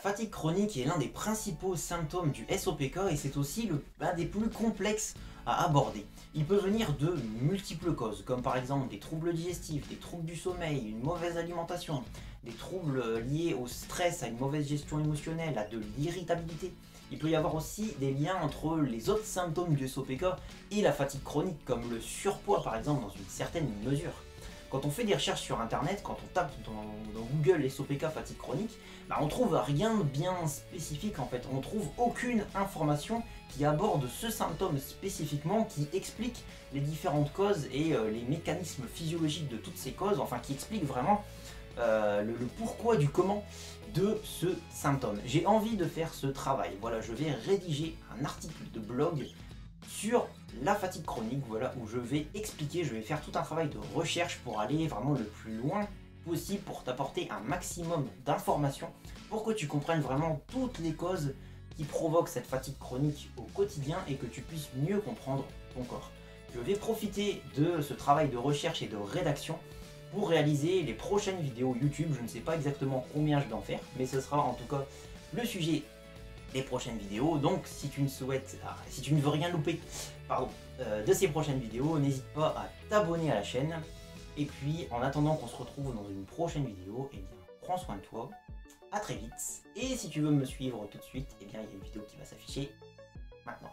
fatigue chronique est l'un des principaux symptômes du SOPK et c'est aussi l'un des plus complexes à aborder. Il peut venir de multiples causes, comme par exemple des troubles digestifs, des troubles du sommeil, une mauvaise alimentation, des troubles liés au stress, à une mauvaise gestion émotionnelle, à de l'irritabilité. Il peut y avoir aussi des liens entre les autres symptômes du SOPK et la fatigue chronique, comme le surpoids par exemple dans une certaine mesure. Quand on fait des recherches sur internet, quand on tape dans Google SOPK fatigue chronique, on trouve rien de bien spécifique en fait. On trouve aucune information qui aborde ce symptôme spécifiquement, qui explique les différentes causes et les mécanismes physiologiques de toutes ces causes, enfin qui explique vraiment le pourquoi du comment de ce symptôme. J'ai envie de faire ce travail. Voilà, je vais rédiger un article de blog sur la fatigue chronique, voilà, où je vais expliquer, je vais faire tout un travail de recherche pour aller vraiment le plus loin possible, pour t'apporter un maximum d'informations, pour que tu comprennes vraiment toutes les causes qui provoquent cette fatigue chronique au quotidien et que tu puisses mieux comprendre ton corps. Je vais profiter de ce travail de recherche et de rédaction pour réaliser les prochaines vidéos YouTube. Je ne sais pas exactement combien je vais en faire, mais ce sera en tout cas le sujet des prochaines vidéos. Donc si tu ne veux rien louper de ces prochaines vidéos, n'hésite pas à t'abonner à la chaîne. Et puis en attendant qu'on se retrouve dans une prochaine vidéo, eh bien, prends soin de toi, à très vite. Et si tu veux me suivre tout de suite, eh bien, il y a une vidéo qui va s'afficher maintenant.